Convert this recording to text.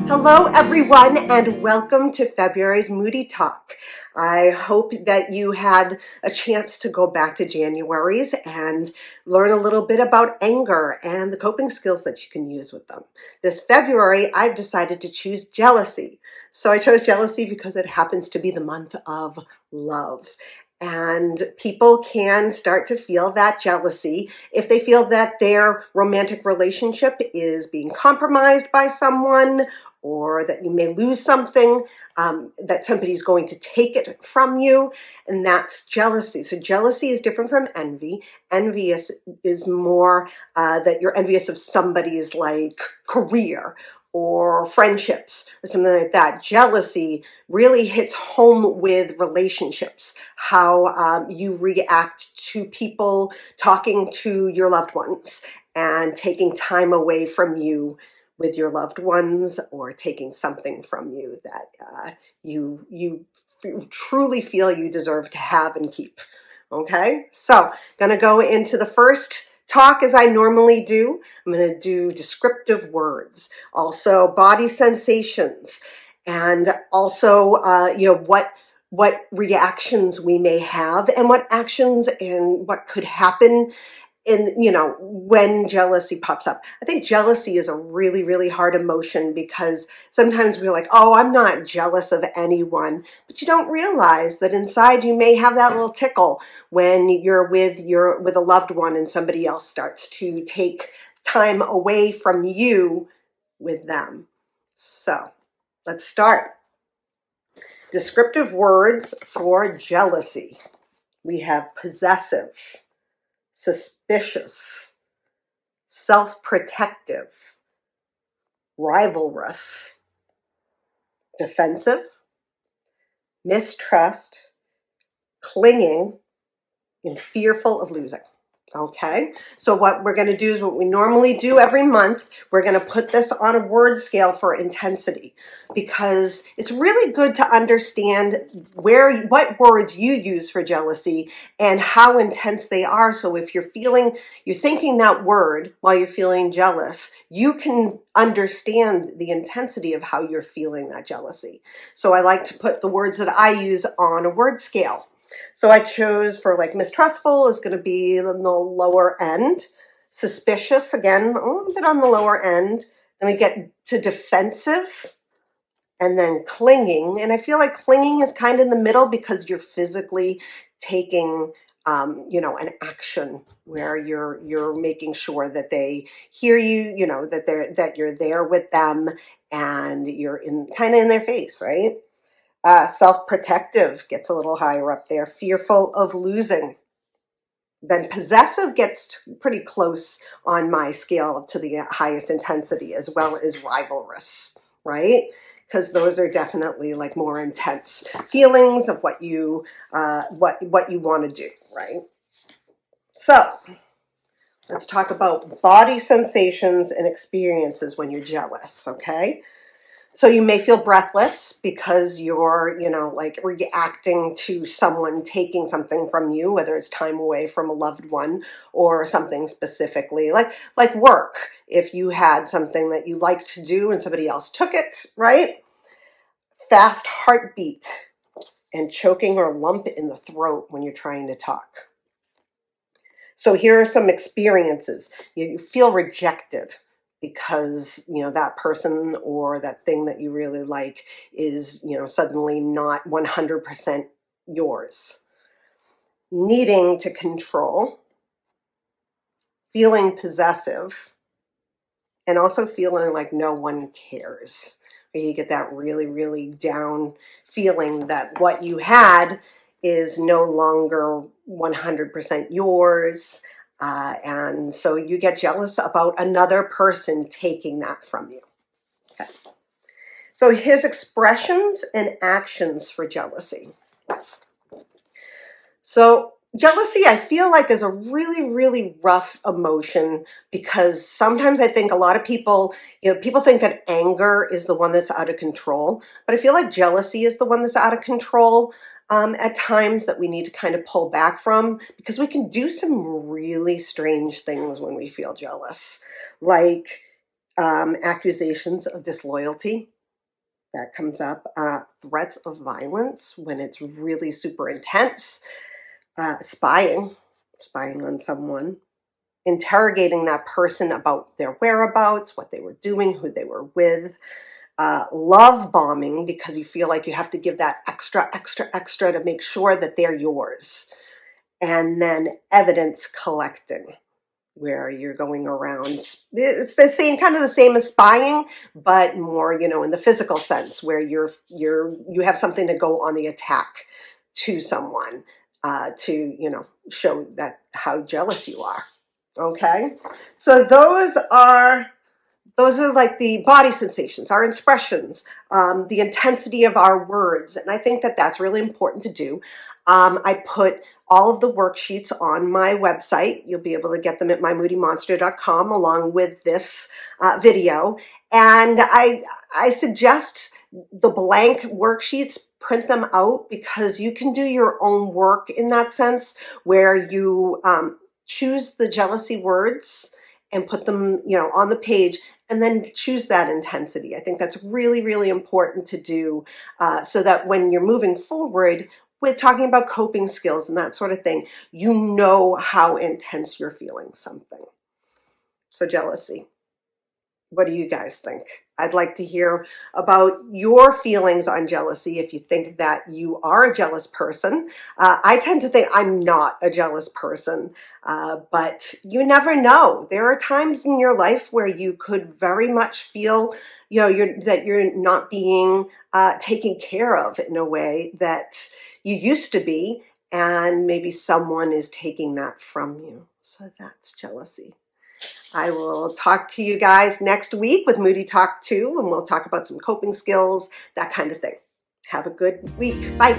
Hello, everyone, and welcome to February's Moody Talk. I hope that you had a chance to go back to January's and learn a little bit about anger and the coping skills that you can use with them. This February, I've decided to choose jealousy. So I chose jealousy because it happens to be the month of love. And people can start to feel that jealousy if they feel that their romantic relationship is being compromised by someone, or that you may lose something, that somebody's going to take it from you, and that's jealousy. So jealousy is different from envy. Envy is more that you're envious of somebody's like career or friendships or something like that. Jealousy really hits home with relationships, how you react to people talking to your loved ones and taking time away from you with your loved ones, or taking something from you that you truly feel you deserve to have and keep. Okay, so going to go into the first talk as I normally do. I'm going to do descriptive words, also body sensations, and also what reactions we may have and what actions and what could happen when jealousy pops up. I think jealousy is a really, really hard emotion, because sometimes we're like, oh, I'm not jealous of anyone, but you don't realize that inside you may have that little tickle when you're with a loved one and somebody else starts to take time away from you with them. So let's start. Descriptive words for jealousy. We have possessive, suspicious, self-protective, rivalrous, defensive, mistrust, clinging, and fearful of losing. Okay, so what we're going to do is what we normally do every month. We're going to put this on a word scale for intensity, because it's really good to understand what words you use for jealousy and how intense they are. So if you're thinking that word while you're feeling jealous, you can understand the intensity of how you're feeling that jealousy. So I like to put the words that I use on a word scale. So I chose for like mistrustful is going to be in the lower end. Suspicious, again, a little bit on the lower end. Then we get to defensive, and then clinging. And I feel like clinging is kind of in the middle, because you're physically taking an action where you're making sure that they hear you, that you're there with them and you're kind of in their face, right? Self-protective gets a little higher up there. Fearful of losing. Then possessive gets pretty close on my scale to the highest intensity, as well as rivalrous, right? Because those are definitely like more intense feelings of what you want to do, right? So let's talk about body sensations and experiences when you're jealous, okay? So you may feel breathless because you're, reacting to someone taking something from you, whether it's time away from a loved one or something specifically, like work. If you had something that you liked to do and somebody else took it, right? Fast heartbeat and choking or lump in the throat when you're trying to talk. So here are some experiences. You feel rejected because that person or that thing that you really like is suddenly not 100% yours. Needing to control, feeling possessive, and also feeling like no one cares. Where you get that really, really down feeling that what you had is no longer 100% yours. And so you get jealous about another person taking that from you. Okay. So his expressions and actions for jealousy. So jealousy, I feel like, is a really, really rough emotion, because sometimes I think a lot of people think that anger is the one that's out of control, but I feel like jealousy is the one that's out of control. At times that we need to kind of pull back from, because we can do some really strange things when we feel jealous, like accusations of disloyalty, That comes up. Threats of violence when it's really super intense. Spying on someone. Interrogating that person about their whereabouts, what they were doing, who they were with. Love bombing because you feel like you have to give that extra to make sure that they're yours. And then evidence collecting, where you're going around. It's the same, kind of the same as spying, but more, in the physical sense, where you have something to go on the attack to someone, to show that how jealous you are. Okay, so those are like the body sensations, our expressions, the intensity of our words. And I think that that's really important to do. I put all of the worksheets on my website. You'll be able to get them at mymoodymonster.com along with this video. And I suggest the blank worksheets, print them out, because you can do your own work in that sense, where you choose the jealousy words and put them, on the page, and then choose that intensity. I think that's really, really important to do, so that when you're moving forward with talking about coping skills and that sort of thing, you know how intense you're feeling something. So jealousy. What do you guys think? I'd like to hear about your feelings on jealousy, if you think that you are a jealous person. I tend to think I'm not a jealous person, but you never know. There are times in your life where you could very much feel, that you're not being taken care of in a way that you used to be, and maybe someone is taking that from you. So that's jealousy. I will talk to you guys next week with Moody Talk 2, and we'll talk about some coping skills, that kind of thing. Have a good week. Bye.